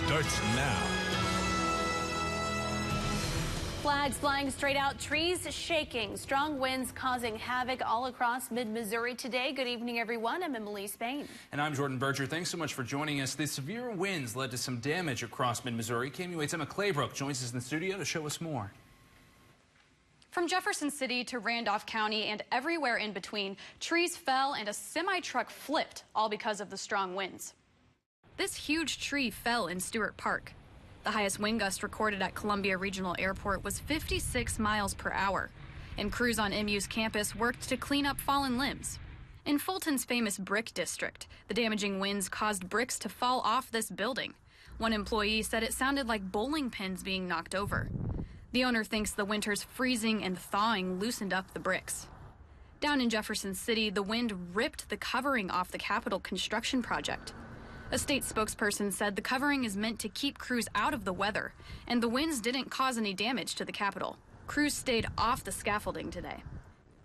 starts now. Flags flying straight out, trees shaking, strong winds causing havoc all across mid-Missouri today. Good evening, everyone. I'm Emily Spain. And I'm Jordan Berger. Thanks so much for joining us. The severe winds led to some damage across mid-Missouri. KMUH's Emma Claybrook joins us in the studio to show us more. From Jefferson City to Randolph County and everywhere in between, trees fell and a semi-truck flipped, all because of the strong winds. This huge tree fell in Stewart Park. The highest wind gust recorded at Columbia Regional Airport was 56 miles per hour, and crews on MU's campus worked to clean up fallen limbs. In Fulton's famous brick district, the damaging winds caused bricks to fall off this building. One employee said it sounded like bowling pins being knocked over. The owner thinks the winter's freezing and thawing loosened up the bricks. Down in Jefferson City, the wind ripped the covering off the Capitol construction project. A state spokesperson said the covering is meant to keep crews out of the weather, and the winds didn't cause any damage to the Capitol. Crews stayed off the scaffolding today.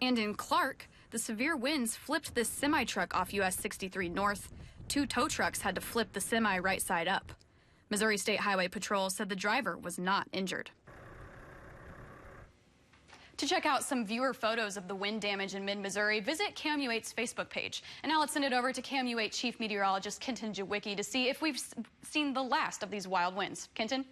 And in Clark, the severe winds flipped this semi-truck off US 63 North. 2 tow trucks had to flip the semi right side up. Missouri State Highway Patrol said the driver was not injured. To check out some viewer photos of the wind damage in mid-Missouri, visit KMUH's Facebook page. And now let's send it over to KMUH Chief Meteorologist Kenton Jawicki to see if we've seen the last of these wild winds. Kenton?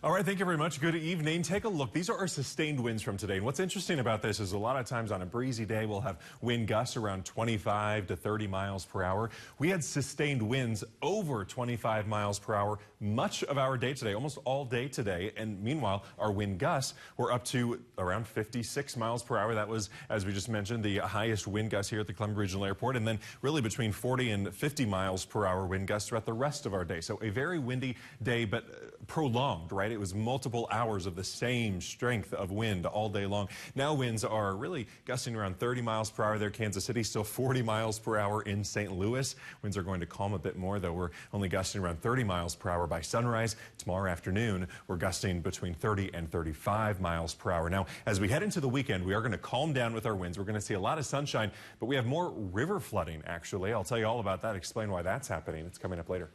All right, thank you very much. Good evening. Take a look. These are our sustained winds from today. And what's interesting about this is a lot of times on a breezy day, we'll have wind gusts around 25 to 30 miles per hour. We had sustained winds over 25 miles per hour much of our day today, almost all day today. And meanwhile, our wind gusts were up to around 56 miles per hour. That was, as we just mentioned, the highest wind gust here at the Columbia Regional Airport. And then really between 40 and 50 miles per hour wind gusts throughout the rest of our day. So a very windy day, but prolonged, right? It was multiple hours of the same strength of wind all day long. Now winds are really gusting around 30 miles per hour there. Kansas City still 40 miles per hour in St. Louis. Winds are going to calm a bit more, though. We're only gusting around 30 miles per hour by sunrise. Tomorrow afternoon, we're gusting between 30 and 35 miles per hour. Now, as we head into the weekend, we are going to calm down with our winds. We're going to see a lot of sunshine, but we have more river flooding, actually. I'll tell you all about that, explain why that's happening. It's coming up later.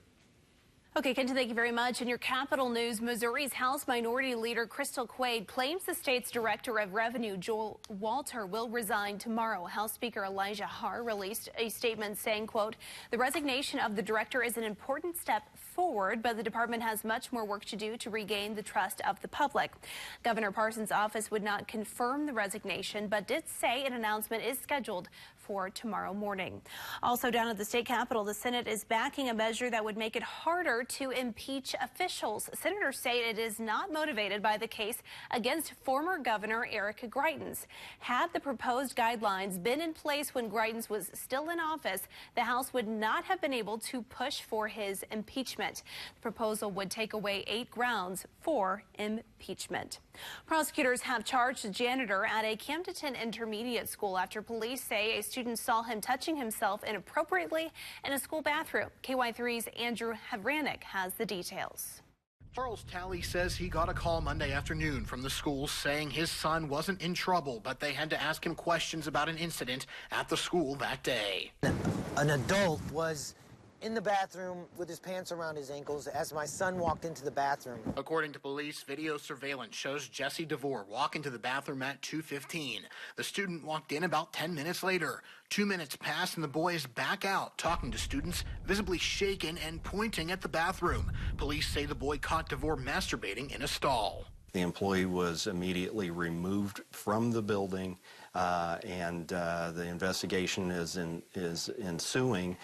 Okay, Kenton, thank you very much. In your Capitol News, Missouri's House Minority Leader Crystal Quade claims the state's Director of Revenue, Joel Walter, will resign tomorrow. House Speaker Elijah Har released a statement saying, quote, "The resignation of the director is an important step forward, but the department has much more work to do to regain the trust of the public." Governor Parsons' office would not confirm the resignation, but did say an announcement is scheduled for tomorrow morning. Also down at the state capitol, the Senate is backing a measure that would make it harder to impeach officials. Senators say it is not motivated by the case against former Governor Eric Greitens. Had the proposed guidelines been in place when Greitens was still in office, the House would not have been able to push for his impeachment. The proposal would take away 8 grounds for impeachment. Prosecutors have charged a janitor at a Camden intermediate school after police say a student saw him touching himself inappropriately in a school bathroom. KY3's Andrew Havranek has the details. Charles Talley says he got a call Monday afternoon from the school saying his son wasn't in trouble, but they had to ask him questions about an incident at the school that day. An adult was in the bathroom with his pants around his ankles as my son walked into the bathroom. According to police, video surveillance shows Jesse DeVore walk into the bathroom at 2:15. The student walked in about 10 minutes later. 2 minutes pass and the boy is back out talking to students, visibly shaken and pointing at the bathroom. Police say the boy caught DeVore masturbating in a stall. The employee was immediately removed from the building, and the investigation is ensuing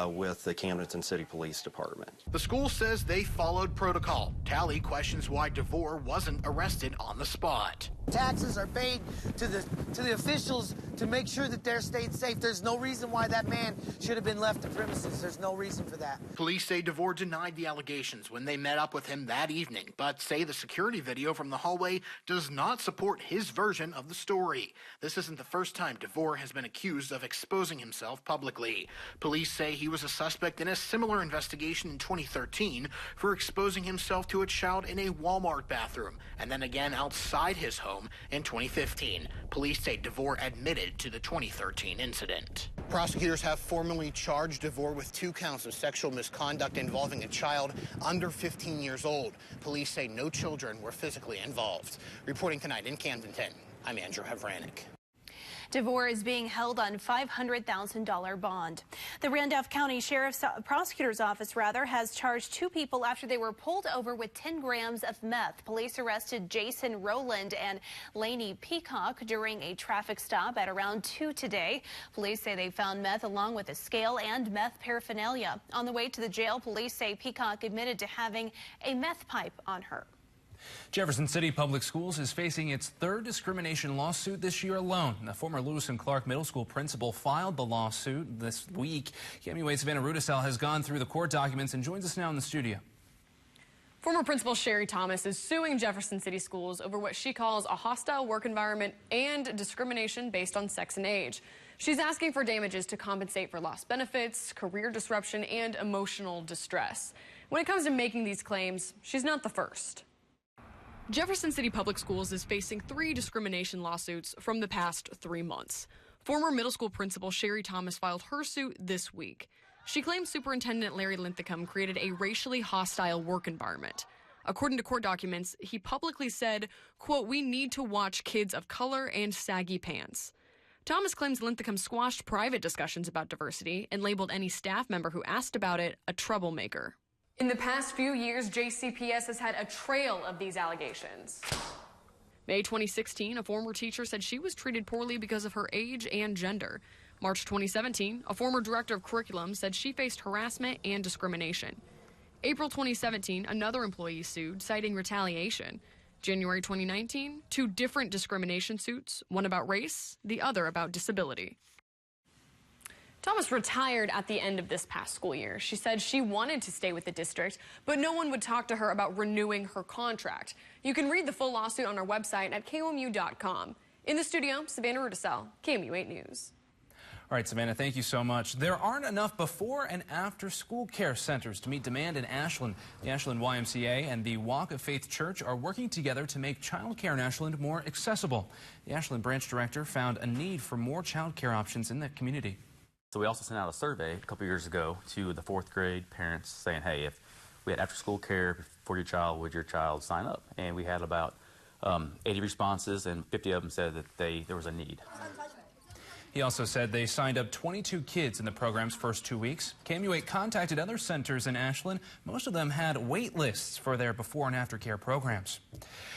with the Camden City Police Department. The school says they followed protocol. Talley questions why DeVore wasn't arrested on the spot. Taxes are paid to the officials to make sure that they're stayed safe. There's no reason why that man should have been left the premises. There's no reason for that. Police say DeVore denied the allegations when they met up with him that evening, but say the security video from the hallway does not support his version of the story. This isn't the first time DeVore has been accused of exposing himself publicly. Police say he was a suspect in a similar investigation in 2013 for exposing himself to a child in a Walmart bathroom, and then again outside his home in 2015. Police say DeVore admitted to the 2013 incident. Prosecutors have formally charged DeVore with 2 counts of sexual misconduct involving a child under 15 years old. Police say no children were physically involved. Reporting tonight in Camden 10, I'm Andrew Havranek. DeVore is being held on $500,000 bond. The Randolph County Sheriff's Prosecutor's Office, has charged 2 people after they were pulled over with 10 grams of meth. Police arrested Jason Rowland and Lainey Peacock during a traffic stop at around 2 today. Police say they found meth along with a scale and meth paraphernalia. On the way to the jail, police say Peacock admitted to having a meth pipe on her. Jefferson City Public Schools is facing its 3rd discrimination lawsuit this year alone. The former Lewis and Clark Middle School principal filed the lawsuit this week. KMUA's Savannah Rudisell has gone through the court documents and joins us now in the studio. Former Principal Sherry Thomas is suing Jefferson City Schools over what she calls a hostile work environment and discrimination based on sex and age. She's asking for damages to compensate for lost benefits, career disruption, and emotional distress. When it comes to making these claims, she's not the first. Jefferson City Public Schools is facing 3 discrimination lawsuits from the past 3 months. Former middle school principal Sherry Thomas filed her suit this week. She claims Superintendent Larry Linthicum created a racially hostile work environment. According to court documents, he publicly said, quote, "We need to watch kids of color and saggy pants." Thomas claims Linthicum squashed private discussions about diversity and labeled any staff member who asked about it a troublemaker. In the past few years, JCPS has had a trail of these allegations. May 2016, a former teacher said she was treated poorly because of her age and gender. March 2017, a former director of curriculum said she faced harassment and discrimination. April 2017, another employee sued, citing retaliation. January 2019, 2 different discrimination suits, one about race, the other about disability. Thomas retired at the end of this past school year. She said she wanted to stay with the district, but no one would talk to her about renewing her contract. You can read the full lawsuit on our website at KOMU.com. In the studio, Savannah Rudisell, KOMU 8 News. All right, Savannah, thank you so much. There aren't enough before and after school care centers to meet demand in Ashland. The Ashland YMCA and the Walk of Faith Church are working together to make child care in Ashland more accessible. The Ashland branch director found a need for more child care options in the community. So we also sent out a survey a couple years ago to the 4th grade parents saying, hey, if we had after school care for your child, would your child sign up? And we had about 80 responses, and 50 of them said that there was a need. He also said they signed up 22 kids in the program's first 2 weeks. KMU8 contacted other centers in Ashland. Most of them had wait lists for their before and after care programs.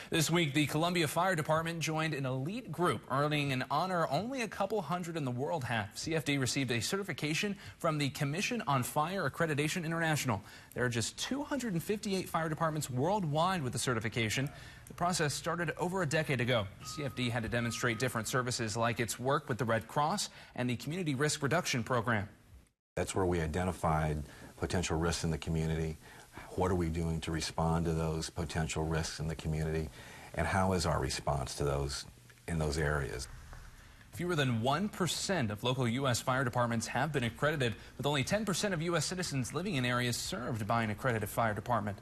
This week, the Columbia Fire Department joined an elite group, earning an honor only a couple hundred in the world have. CFD received a certification from the Commission on Fire Accreditation International. There are just 258 fire departments worldwide with the certification. The process started over a decade ago. CFD had to demonstrate different services like its work with the Red Cross and the Community Risk Reduction Program. That's where we identified potential risks in the community. What are we doing to respond to those potential risks in the community? And how is our response to those in those areas? Fewer than 1% of local U.S. fire departments have been accredited, with only 10% of U.S. citizens living in areas served by an accredited fire department.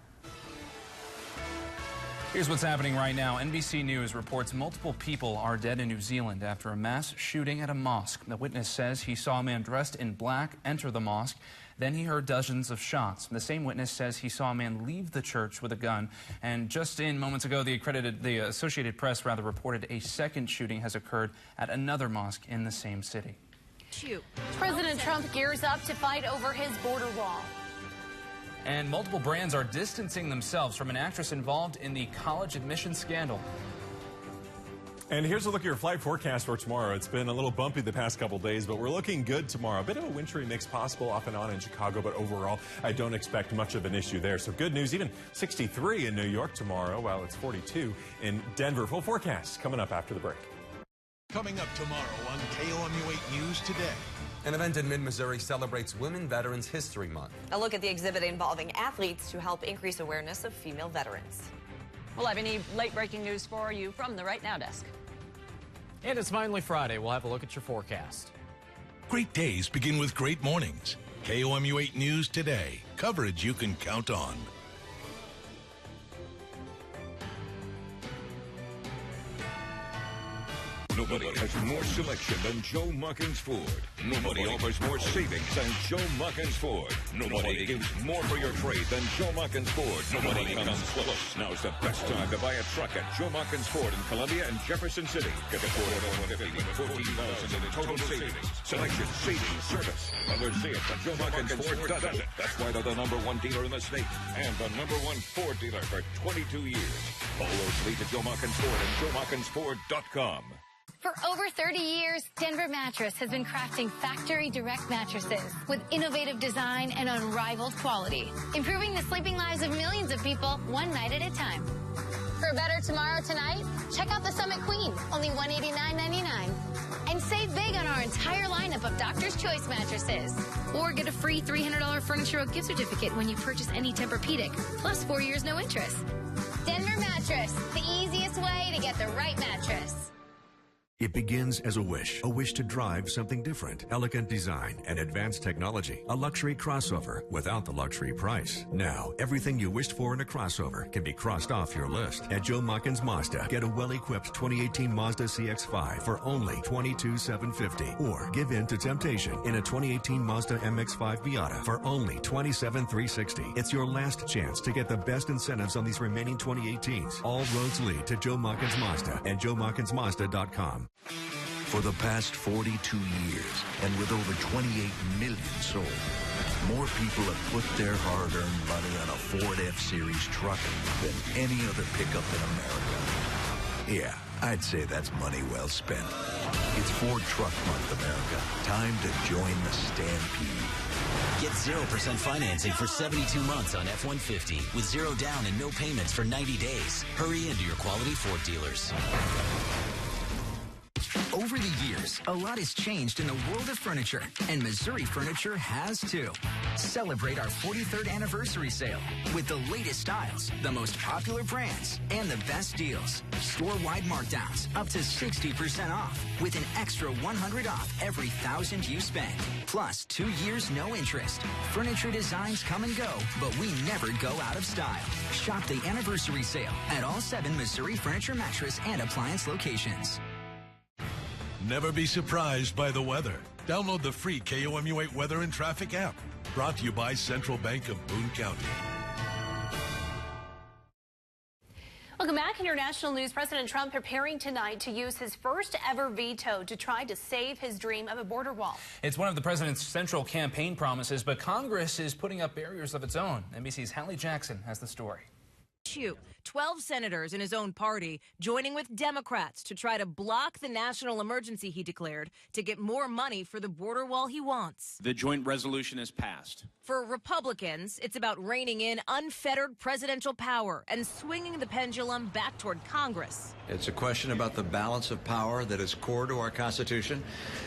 Here's what's happening right now. NBC News reports multiple people are dead in New Zealand after a mass shooting at a mosque. The witness says he saw a man dressed in black enter the mosque. Then he heard dozens of shots. The same witness says he saw a man leave the church with a gun. And just in moments ago, the Associated Press reported a second shooting has occurred at another mosque in the same city. President Trump gears up to fight over his border wall. And multiple brands are distancing themselves from an actress involved in the college admission scandal. And here's a look at your flight forecast for tomorrow. It's been a little bumpy the past couple days, but we're looking good tomorrow. A bit of a wintry mix possible off and on in Chicago, but overall, I don't expect much of an issue there. So good news, even 63 in New York tomorrow, while it's 42 in Denver. Full forecast coming up after the break. Coming up tomorrow on KOMU 8 News Today. An event in mid-Missouri celebrates Women Veterans History Month. A look at the exhibit involving athletes to help increase awareness of female veterans. We'll have any late-breaking news for you from the Right Now desk. And it's finally Friday. We'll have a look at your forecast. Great days begin with great mornings. KOMU 8 News Today. Coverage you can count on. Nobody has more selection than Joe Muckins Ford. Nobody offers more savings than Joe Muckins Ford. Nobody gives more for your trade than Joe Muckins Ford. Nobody comes close. Now's the best time to buy a truck at Joe Muckins Ford in Columbia and Jefferson City. Get the Ford F-150 with $14,000 in total savings. Selection, savings, service. Others see it, but Joe Muckins Ford doesn't. That's why they're the #1 dealer in the state and the #1 Ford dealer for 22 years. All roads lead to Joe Muckins Ford and JoeMuckinsFord.com. For over 30 years, Denver Mattress has been crafting factory direct mattresses with innovative design and unrivaled quality, improving the sleeping lives of millions of people one night at a time. For a better tomorrow tonight, check out the Summit Queen, only $189.99. And save big on our entire lineup of Doctor's Choice mattresses. Or get a free $300 Furniture Row gift certificate when you purchase any Tempur-Pedic, plus 4 years no interest. Denver Mattress, the easiest way to get the right mattress. It begins as a wish to drive something different. Elegant design and advanced technology. A luxury crossover without the luxury price. Now, everything you wished for in a crossover can be crossed off your list. At Joe Muckins Mazda, get a well-equipped 2018 Mazda CX-5 for only $22,750. Or give in to temptation in a 2018 Mazda MX-5 Miata for only $27,360. It's your last chance to get the best incentives on these remaining 2018s. All roads lead to Joe Muckins Mazda and JoeMuckinsMazda.com. For the past 42 years, and with over 28 million sold, more people have put their hard-earned money on a Ford F-Series truck than any other pickup in America. Yeah, I'd say that's money well spent. It's Ford Truck Month, America. Time to join the stampede. Get 0% financing for 72 months on F-150 with 0 down and no payments for 90 days. Hurry into your quality Ford dealers. Over the years, a lot has changed in the world of furniture, and Missouri Furniture has too. Celebrate our 43rd anniversary sale with the latest styles, the most popular brands, and the best deals. Store-wide markdowns up to 60% off with an extra $100 off every $1,000 you spend. Plus, 2 years no interest. Furniture designs come and go, but we never go out of style. Shop the anniversary sale at all 7 Missouri Furniture mattress and appliance locations. Never be surprised by the weather. Download the free KOMU8 Weather and Traffic app. Brought to you by Central Bank of Boone County. Welcome back. International news. President Trump preparing tonight to use his first ever veto to try to save his dream of a border wall. It's one of the president's central campaign promises, but Congress is putting up barriers of its own. NBC's Hallie Jackson has the story. 12 senators in his own party joining with Democrats to try to block the national emergency he declared to get more money for the border wall he wants. The joint resolution is passed. For Republicans, it's about reining in unfettered presidential power and swinging the pendulum back toward Congress. It's a question about the balance of power that is core to our Constitution.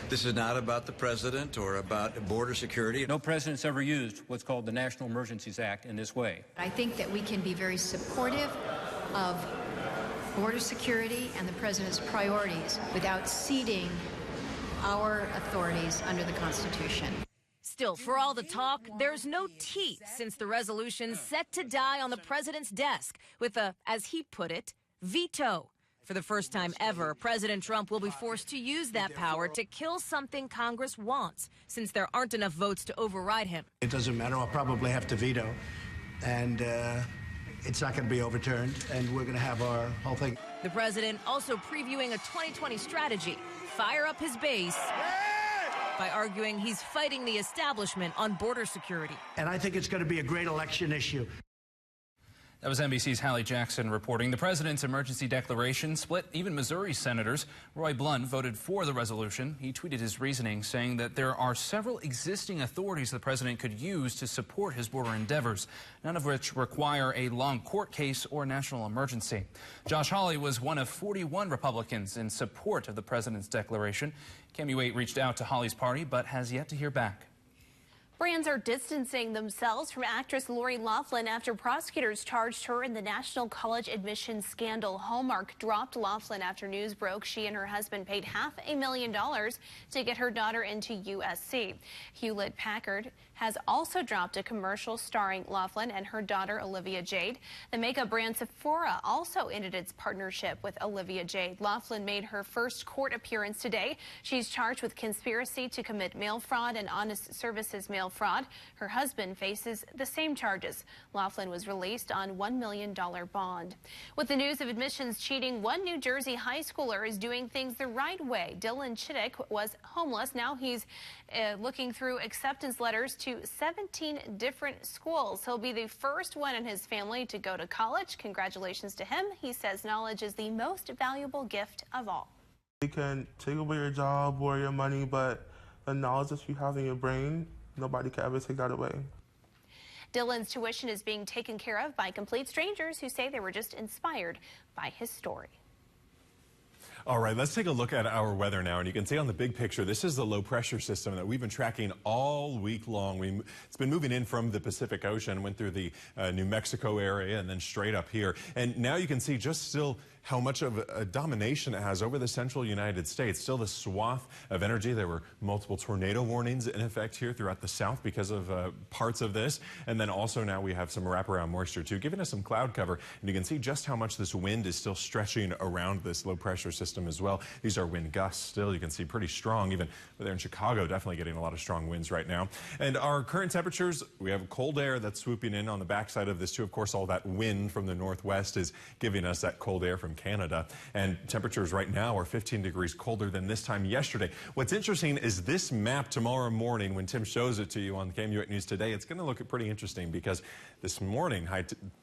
This is not about the president or about border security. No president's ever used what's called the National Emergencies Act in this way. I think that we can be very supportive of border security and the president's priorities without ceding our authorities under the Constitution. Still, for all the talk, there's no teeth since the resolution's set to die on the president's desk with a, as he put it, veto. For the first time ever, President Trump will be forced to use that power to kill something Congress wants, since there aren't enough votes to override him. It doesn't matter. I'll probably have to veto. And it's not going to be overturned, and we're going to have our whole thing. The president also previewing a 2020 strategy, fire up his base by arguing he's fighting the establishment on border security. And I think it's going to be a great election issue. That was NBC's Hallie Jackson reporting. The president's emergency declaration split even Missouri senators. Roy Blunt voted for the resolution. He tweeted his reasoning, saying that there are several existing authorities the president could use to support his border endeavors, none of which require a long court case or national emergency. Josh Hawley was one of 41 Republicans in support of the president's declaration. KOMU8 reached out to Hawley's party, but has yet to hear back. Brands are distancing themselves from actress Lori Loughlin after prosecutors charged her in the National College admissions scandal. Hallmark dropped Loughlin after news broke she and her husband paid $500,000 to get her daughter into USC. Hewlett-Packard has also dropped a commercial starring Loughlin and her daughter Olivia Jade. The makeup brand Sephora also ended its partnership with Olivia Jade. Loughlin made her first court appearance today. She's charged with conspiracy to commit mail fraud and honest services mail fraud. Her husband faces the same charges. Loughlin was released on $1 million bond. With the news of admissions cheating, one New Jersey high schooler is doing things the right way. Dylan Chittick was homeless. Now he's looking through acceptance letters to 17 different schools. He'll be the first one in his family to go to college. Congratulations to him. He says knowledge is the most valuable gift of all. You can take away your job or your money, but the knowledge that you have in your brain, nobody can ever take that away. Dylan's tuition is being taken care of by complete strangers who say they were just inspired by his story. All right, let's take a look at our weather now. And you can see on the big picture, this is the low pressure system that we've been tracking all week long. It's been moving in from the Pacific Ocean, went through the New Mexico area and then straight up here. And now you can see just still how much of a domination it has over the central United States. Still the swath of energy. There were multiple tornado warnings in effect here throughout the south because of parts of this. And then also now we have some wraparound moisture too, giving us some cloud cover. And you can see just how much this wind is still stretching around this low pressure system as well. These are wind gusts still. You can see pretty strong, even there in Chicago, definitely getting a lot of strong winds right now. And our current temperatures, we have cold air that's swooping in on the backside of this too. Of course, all that wind from the northwest is giving us that cold air from Canada. And temperatures right now are 15 degrees colder than this time yesterday. What's interesting is this map tomorrow morning, when Tim shows it to you on KMUX News Today, it's going to look pretty interesting because this morning,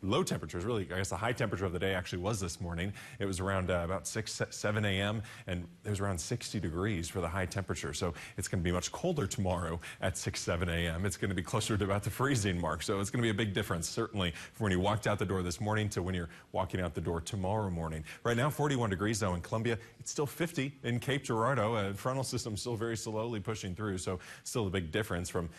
low temperatures, really, I guess the high temperature of the day actually was this morning. It was around about 6, 7 a.m. and it was around 60 degrees for the high temperature. So it's going to be much colder tomorrow at 6, 7 a.m. It's going to be closer to about the freezing mark. So it's going to be a big difference, certainly, from when you walked out the door this morning to when you're walking out the door tomorrow morning. Right now, 41 degrees, though, in Columbia. It's still 50 in Cape Girardeau. Frontal system still very slowly pushing through, so still a big difference from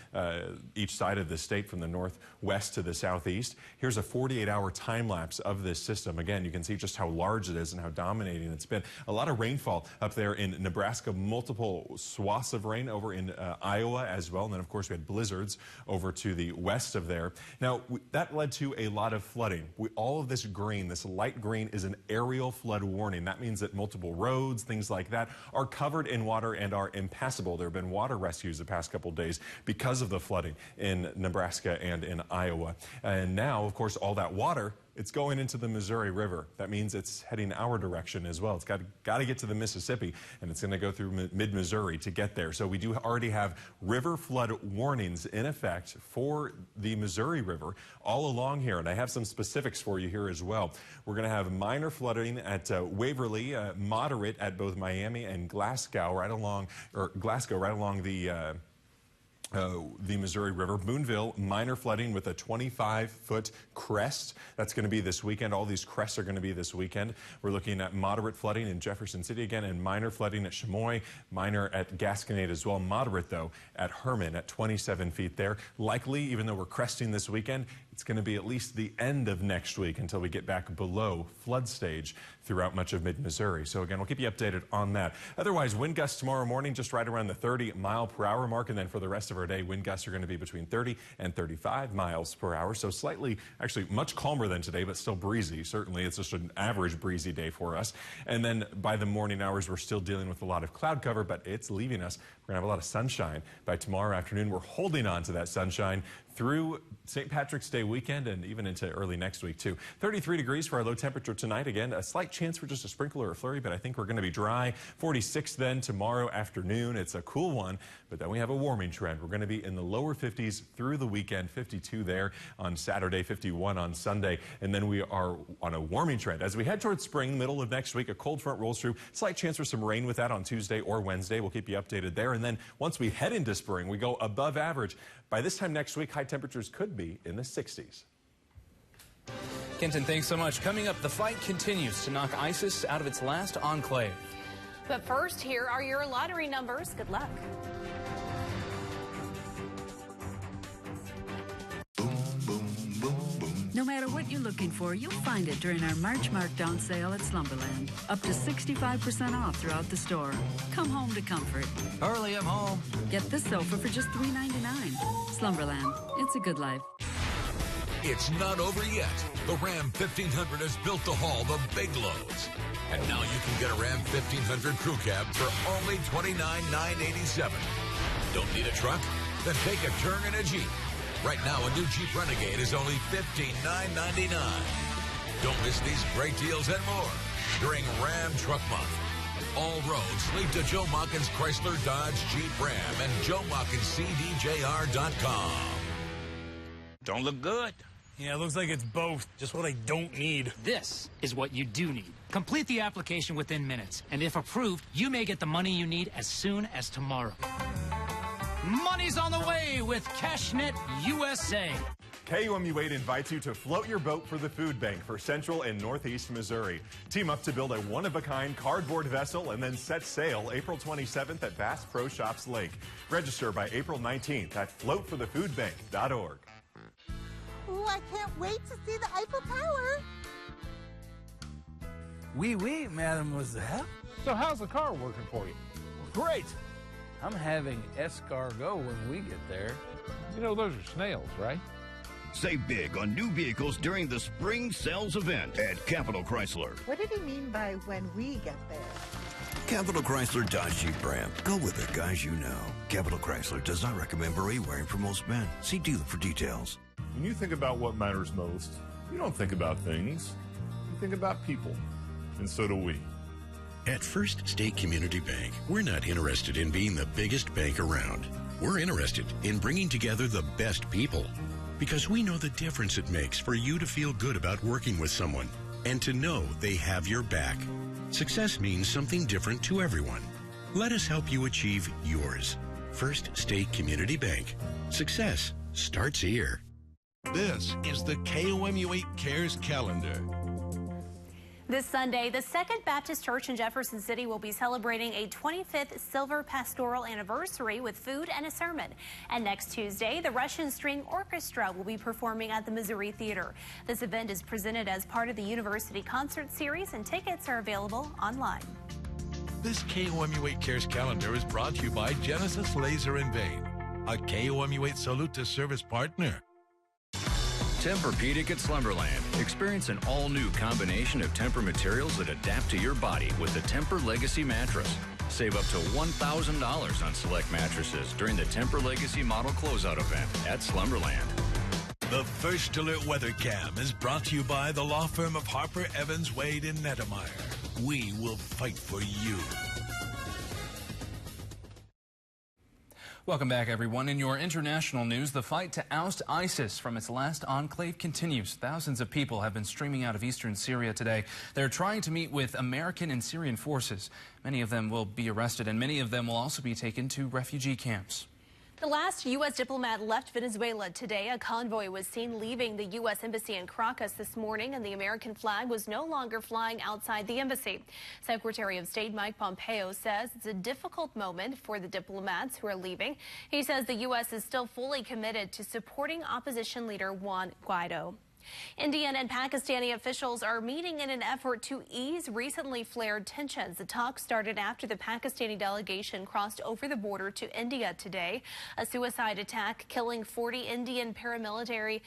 each side of the state, from the northwest to the southeast. Here's a 48-hour time lapse of this system. Again, you can see just how large it is and how dominating it's been. A lot of rainfall up there in Nebraska, multiple swaths of rain over in Iowa as well. And then, of course, we had blizzards over to the west of there. Now, that led to a lot of flooding. All of this green, this light green, is an aerial flood warning. That means that multiple roads, things like that, are covered in water and are impassable. There have been water rescues the past couple days because of the flooding in Nebraska and in Iowa. And now, of course, all that water, it's going into the Missouri River. That means it's heading our direction as well. It's got to get to the Mississippi, and it's going to go through mid-Missouri to get there. So we do already have river flood warnings in effect for the Missouri River all along here, and I have some specifics for you here as well. We're going to have minor flooding at Waverly, moderate at both Miami and Glasgow, right along the Missouri River. Boonville, minor flooding with a 25-foot crest. That's going to be this weekend. All these crests are going to be this weekend. We're looking at moderate flooding in Jefferson City again, and minor flooding at Chamois, minor at Gasconade as well. Moderate, though, at Herman at 27 feet there. Likely, even though we're cresting this weekend, it's going to be at least the end of next week until we get back below flood stage throughout much of mid-Missouri. So again, we'll keep you updated on that. Otherwise, wind gusts tomorrow morning just right around the 30-mile-per-hour mark, and then for the rest of our day, wind gusts are going to be between 30 and 35 miles per hour. So slightly, actually much calmer than today, but still breezy. Certainly, it's just an average breezy day for us. And then by the morning hours, we're still dealing with a lot of cloud cover, but it's leaving us. We're going to have a lot of sunshine by tomorrow afternoon. We're holding on to that sunshine through St. Patrick's Day weekend and even into early next week, too. 33 degrees for our low temperature tonight. Again, a slight chance for just a sprinkle or a flurry, but I think we're going to be dry. 46 then tomorrow afternoon. It's a cool one, but then we have a warming trend. We're going to be in the lower 50s through the weekend, 52 there on Saturday, 51 on Sunday, and then we are on a warming trend. As we head towards spring, middle of next week, a cold front rolls through. Slight chance for some rain with that on Tuesday or Wednesday. We'll keep you updated there. And then once we head into spring, we go above average. By this time next week, high temperatures could be in the 60s. Kenton, thanks so much. Coming up, the fight continues to knock ISIS out of its last enclave. But first, here are your lottery numbers. Good luck. No matter what you're looking for, you'll find it during our March Markdown sale at Slumberland. Up to 65% off throughout the store. Come home to comfort. Early, I'm home. Get this sofa for just $3.99. Slumberland. It's a good life. It's not over yet. The Ram 1500 has built to haul the big loads. And now you can get a Ram 1500 crew cab for only $29,987. Don't need a truck? Then take a turn in a Jeep. Right now, a new Jeep Renegade is only $15,999. Don't miss these great deals and more during Ram Truck Month. All roads lead to Joe Mockins Chrysler Dodge Jeep Ram and JoeMockinsCDJR.com. Don't look good. Yeah, it looks like it's both. Just what I don't need. This is what you do need. Complete the application within minutes, and if approved, you may get the money you need as soon as tomorrow. Money's on the way with CashNet USA. KUMU8 invites you to float your boat for the food bank for Central and Northeast Missouri. Team up to build a one-of-a-kind cardboard vessel and then set sail April 27th at Bass Pro Shops Lake. Register by April 19th at floatforthefoodbank.org. Ooh, I can't wait to see the Eiffel Tower. Oui, mademoiselle. So how's the car working for you? Great. I'm having escargot when we get there. You know, those are snails, right? Save big on new vehicles during the spring sales event at Capital Chrysler. What did he mean by when we get there? Capital Chrysler Dodge Jeep Ram. Go with the guys you know. Capital Chrysler does not recommend beret wearing for most men. See dealer for details. When you think about what matters most, you don't think about things. You think about people. And so do we. At First State Community Bank, we're not interested in being the biggest bank around. We're interested in bringing together the best people. Because we know the difference it makes for you to feel good about working with someone and to know they have your back. Success means something different to everyone. Let us help you achieve yours. First State Community Bank. Success starts here. This is the KOMU8 Cares Calendar. This Sunday, the Second Baptist Church in Jefferson City will be celebrating a 25th Silver Pastoral Anniversary with food and a sermon. And next Tuesday, the Russian String Orchestra will be performing at the Missouri Theater. This event is presented as part of the University Concert Series, and tickets are available online. This KOMU8 Cares Calendar is brought to you by Genesis Laser and Vein, a KOMU8 Saluta service partner. Tempur-Pedic at Slumberland. Experience an all-new combination of Tempur materials that adapt to your body with the Tempur Legacy mattress. Save up to $1,000 on select mattresses during the Tempur Legacy model closeout event at Slumberland. The First Alert Weather Cam is brought to you by the law firm of Harper, Evans, Wade, and Nettemeyer. We will fight for you. Welcome back, everyone. In your international news, the fight to oust ISIS from its last enclave continues. Thousands of people have been streaming out of eastern Syria today. They're trying to meet with American and Syrian forces. Many of them will be arrested, and many of them will also be taken to refugee camps. The last U.S. diplomat left Venezuela today. A convoy was seen leaving the U.S. Embassy in Caracas this morning, and the American flag was no longer flying outside the embassy. Secretary of State Mike Pompeo says it's a difficult moment for the diplomats who are leaving. He says the U.S. is still fully committed to supporting opposition leader Juan Guaido. Indian and Pakistani officials are meeting in an effort to ease recently flared tensions. The talks started after the Pakistani delegation crossed over the border to India today. A suicide attack killing 40 Indian paramilitary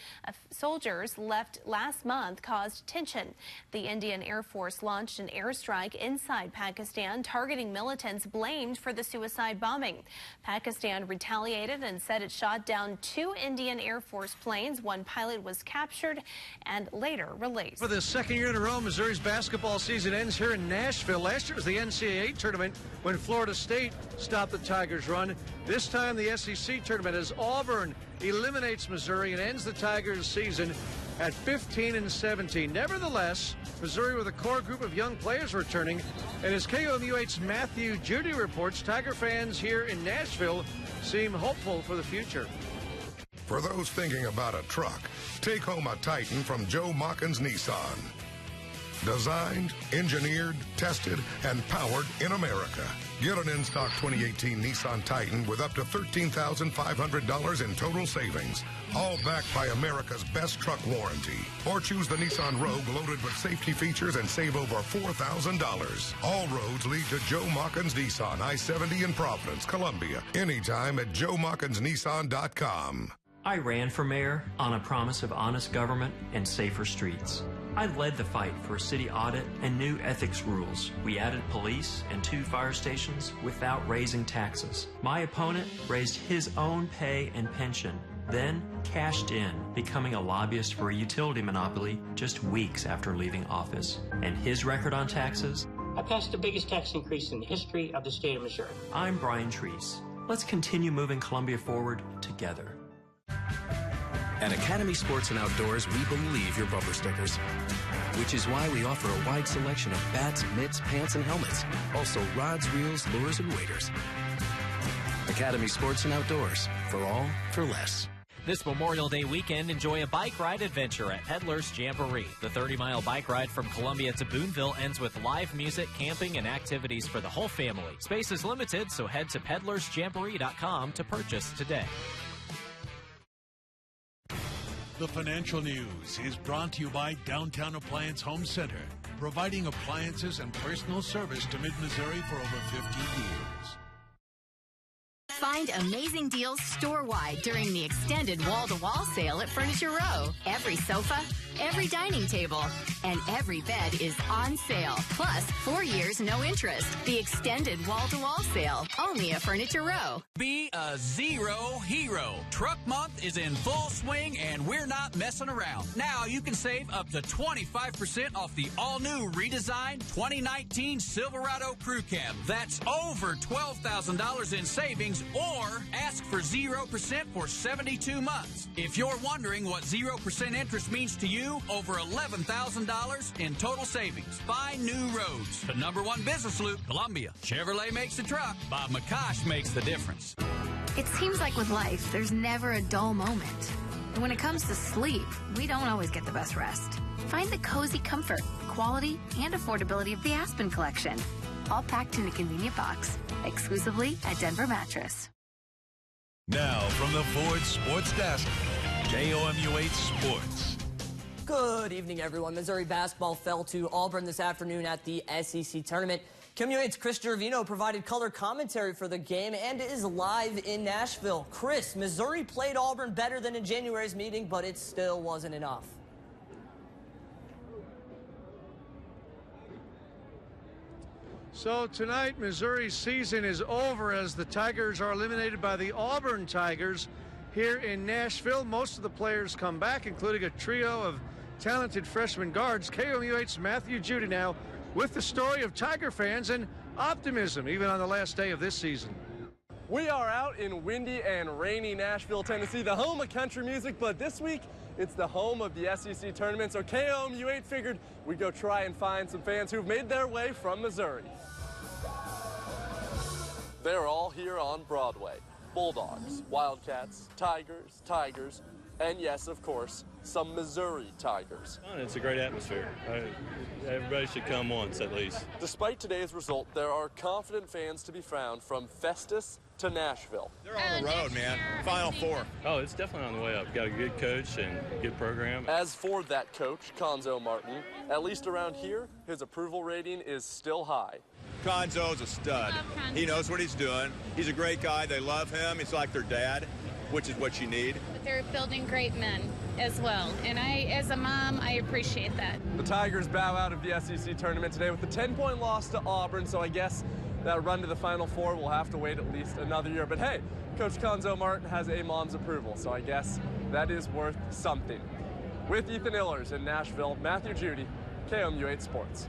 soldiers left last month caused tension. The Indian Air Force launched an airstrike inside Pakistan, targeting militants blamed for the suicide bombing. Pakistan retaliated and said it shot down 2 Indian Air Force planes. One pilot was captured and later released. For the second year in a row, Missouri's basketball season ends here in Nashville. Last year was the NCAA tournament when Florida State stopped the Tigers' run. This time the SEC tournament as Auburn eliminates Missouri and ends the Tigers' season at 15-17. Nevertheless, Missouri with a core group of young players returning. And as KOMU8's Matthew Judy reports, Tiger fans here in Nashville seem hopeful for the future. For those thinking about a truck, take home a Titan from Joe Mockins Nissan. Designed, engineered, tested, and powered in America. Get an in-stock 2018 Nissan Titan with up to $13,500 in total savings. All backed by America's best truck warranty. Or choose the Nissan Rogue loaded with safety features and save over $4,000. All roads lead to Joe Machens Nissan, I-70 in Providence, Columbia. Anytime at joemachensnissan.com. I ran for mayor on a promise of honest government and safer streets. I led the fight for a city audit and new ethics rules. We added police and 2 fire stations without raising taxes. My opponent raised his own pay and pension, then cashed in, becoming a lobbyist for a utility monopoly just weeks after leaving office. And his record on taxes? I passed the biggest tax increase in the history of the state of Missouri. I'm Brian Treese. Let's continue moving Columbia forward together. At Academy Sports and Outdoors, we believe your bumper stickers, which is why we offer a wide selection of bats, mitts, pants, and helmets. Also rods, reels, lures, and waders. Academy Sports and Outdoors, for all, for less. This Memorial Day weekend, enjoy a bike ride adventure at Peddler's Jamboree. The 30-mile bike ride from Columbia to Boonville ends with live music, camping, and activities for the whole family. Space is limited, so head to peddlersjamboree.com to purchase today. The financial news is brought to you by Downtown Appliance Home Center, providing appliances and personal service to Mid-Missouri for over 50 years. Find amazing deals store-wide during the extended wall-to-wall sale at Furniture Row. Every sofa, every dining table, and every bed is on sale. Plus, 4 years, no interest. The extended wall-to-wall sale, only at Furniture Row. Be a zero hero. Truck Month is in full swing, and we're not messing around. Now you can save up to 25% off the all-new redesigned 2019 Silverado Crew Cab. That's over $12,000 in savings, or ask for 0% for 72 months. If you're wondering what 0% interest means to you, over $11,000 in total savings. Find new roads. The #1 business loop, Columbia. Chevrolet makes the truck. Bob McCosh makes the difference. It seems like with life, there's never a dull moment. And when it comes to sleep, we don't always get the best rest. Find the cozy comfort, quality, and affordability of the Aspen Collection. All packed in a convenient box, exclusively at Denver Mattress. Now from the Ford Sports Desk, KOMU8 Sports. Good evening, everyone. Missouri basketball fell to Auburn this afternoon at the SEC tournament. KOMU8's Chris Gervino provided color commentary for the game and is live in Nashville. Chris, Missouri played Auburn better than in January's meeting, but it still wasn't enough. So tonight, Missouri's season is over as the Tigers are eliminated by the Auburn Tigers here in Nashville. Most of the players come back, including a trio of talented freshman guards. KOMU8's Matthew Judy now with the story of Tiger fans and optimism, even on the last day of this season. We are out in windy and rainy Nashville, Tennessee, the home of country music, but this week it's the home of the SEC tournament, so KOMU8 figured we'd go try and find some fans who've made their way from Missouri. They're all here on Broadway. Bulldogs, Wildcats, Tigers, and yes, of course, some Missouri Tigers. It's a great atmosphere. Everybody should come once at least. Despite today's result, there are confident fans to be found from Festus to Nashville. They're on the road, man. Final Four. Oh, it's definitely on the way up. Got a good coach and a good program. As for that coach, Cuonzo Martin, at least around here, his approval rating is still high. Cuonzo's a stud. He knows what he's doing. He's a great guy. They love him. He's like their dad, which is what you need. But they're building great men as well. And as a mom, I appreciate that. The Tigers bow out of the SEC tournament today with a 10-point loss to Auburn, so I guess that run to the Final Four will have to wait at least another year. But hey, Coach Cuonzo Martin has a mom's approval, so I guess that is worth something. With Ethan Illers in Nashville, Matthew Judy, KOMU8 Sports.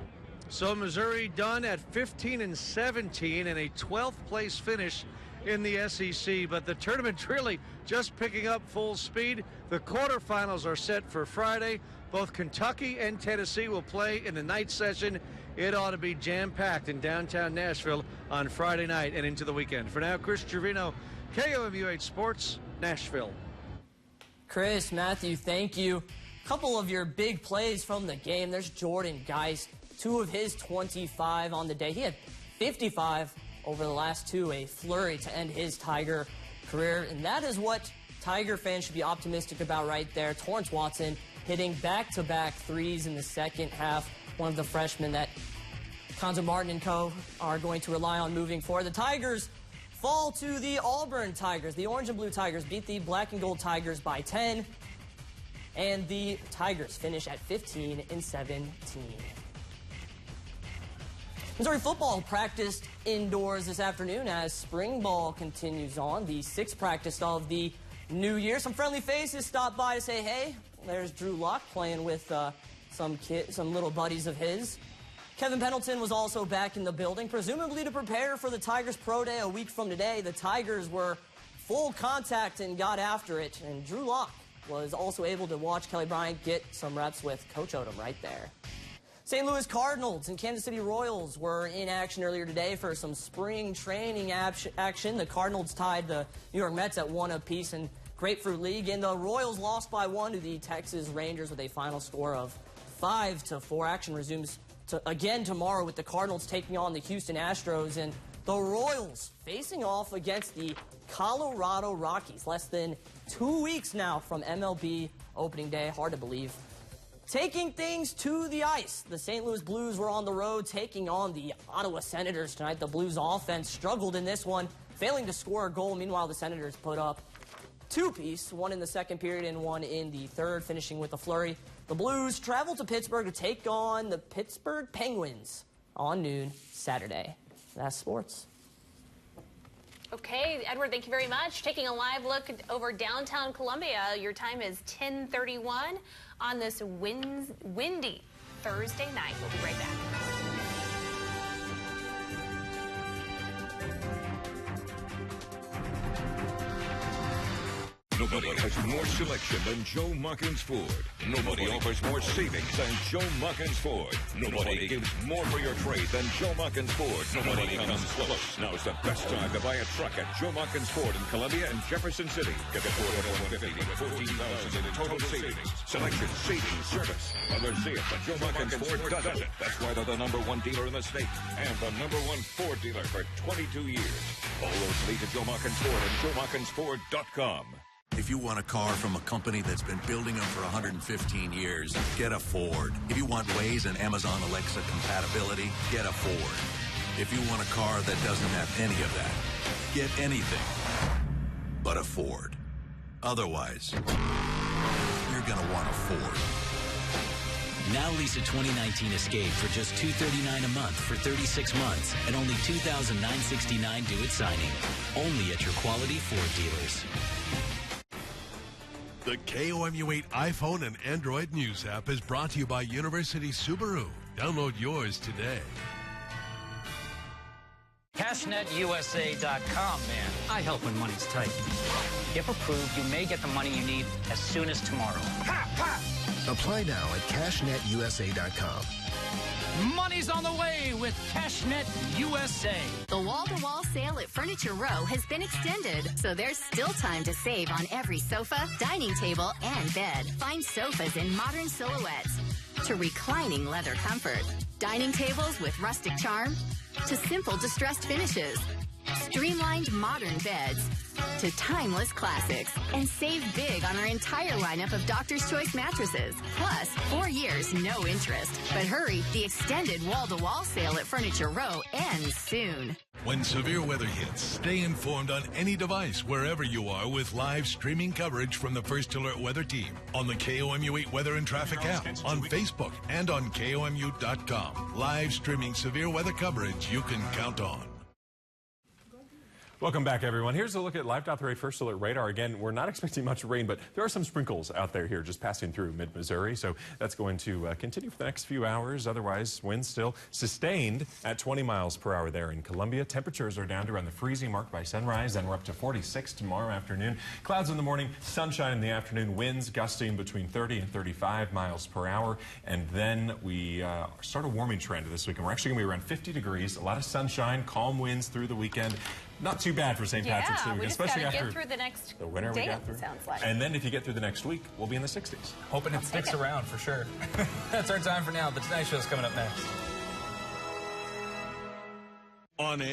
So Missouri done at 15-17 and a 12th place finish in the SEC, but the tournament really just picking up full speed. The quarterfinals are set for Friday. Both Kentucky and Tennessee will play in the night session. It ought to be jam-packed in downtown Nashville on Friday night and into the weekend. For now, Chris Gervino, KOMU8 Sports, Nashville. Chris, Matthew, thank you. Couple of your big plays from the game. There's Jordan Geist, 2 of his 25 on the day. He had 55 over the last 2, a flurry to end his Tiger career. And that is what Tiger fans should be optimistic about right there. Torrance Watson hitting back-to-back threes in the second half. One of the freshmen that Cuonzo Martin and co. are going to rely on moving forward. The Tigers fall to the Auburn Tigers. The orange and blue Tigers beat the black and gold Tigers by 10. And the Tigers finish at 15-17. Missouri football practiced indoors this afternoon as spring ball continues on. The 6th practice of the new year. Some friendly faces stopped by to say, hey, there's Drew Lock playing with some little buddies of his. Kevin Pendleton was also back in the building, presumably to prepare for the Tigers Pro Day a week from today. The Tigers were full contact and got after it, and Drew Lock was also able to watch Kelly Bryant get some reps with Coach Odom right there. St. Louis Cardinals and Kansas City Royals were in action earlier today for some spring training action. The Cardinals tied the New York Mets at 1 apiece in Grapefruit League, and the Royals lost by 1 to the Texas Rangers with a final score of 5-4. Action resumes again tomorrow with the Cardinals taking on the Houston Astros, and the Royals facing off against the Colorado Rockies. Less than 2 weeks now from MLB opening day. Hard to believe. Taking things to the ice, the St. Louis Blues were on the road taking on the Ottawa Senators tonight. The Blues offense struggled in this one, failing to score a goal. Meanwhile, the Senators put up 2-piece, 1 in the second period and 1 in the third, finishing with a flurry. The Blues travel to Pittsburgh to take on the Pittsburgh Penguins on noon Saturday. That's sports. Okay, Edward, thank you very much. Taking a live look over downtown Columbia. Your time is 10:31 on this windy Thursday night. We'll be right back. Nobody has more selection than Joe Muckins Ford. Nobody offers more savings than Joe Muckins Ford. Nobody gives more for your trade than Joe Muckins Ford. Nobody comes close. Now's the best time to buy a truck at Joe Muckins Ford in Columbia and Jefferson City. Get the Ford F-150 with $14,000 in total savings. Selection, savings, service. Others see it, but Joe Muckins Ford doesn't. That's why they're the #1 dealer in the state and the #1 Ford dealer for 22 years. All roads lead to Joe Muckins Ford and JoeMuckinsFord.com. If you want a car from a company that's been building them for 115 years, get a Ford. If you want Waze and Amazon Alexa compatibility, get a Ford. If you want a car that doesn't have any of that, get anything but a Ford. Otherwise, you're going to want a Ford. Now lease a 2019 Escape for just $239 a month for 36 months and only $2,969 due at signing. Only at your quality Ford dealers. The KOMU8 iPhone and Android News app is brought to you by University Subaru. Download yours today. CashNetUSA.com, man. I help when money's tight. If approved, you may get the money you need as soon as tomorrow. Apply now at CashNetUSA.com. Money's on the way with CashNet USA. The wall-to-wall sale at Furniture Row has been extended, so there's still time to save on every sofa, dining table, and bed. Find sofas in modern silhouettes to reclining leather comfort, dining tables with rustic charm to simple distressed finishes, streamlined modern beds to timeless classics, and save big on our entire lineup of Doctor's Choice mattresses. Plus, 4 years, no interest. But hurry, the extended wall-to-wall sale at Furniture Row ends soon. When severe weather hits, stay informed on any device wherever you are with live streaming coverage from the First Alert Weather Team on the KOMU8 Weather and Traffic app, on Facebook, and on KOMU.com. Live streaming severe weather coverage you can count on. Welcome back, everyone. Here's a look at Live.3 First Alert radar. Again, we're not expecting much rain, but there are some sprinkles out there here just passing through mid-Missouri, so that's going to continue for the next few hours. Otherwise, winds still sustained at 20 miles per hour there in Columbia. Temperatures are down to around the freezing mark by sunrise, then we're up to 46 tomorrow afternoon. Clouds in the morning, sunshine in the afternoon, winds gusting between 30 and 35 miles per hour, and then we start a warming trend this weekend. We're actually going to be around 50 degrees, a lot of sunshine, calm winds through the weekend. not too bad for St. Patrick's Day week, we just especially gotta after get through the next the winter day, we got through. sounds like. And then if you get through the next week, we'll be in the 60s. Hoping it sticks around for sure. That's our time for now. The Tonight Show's coming up next. On air.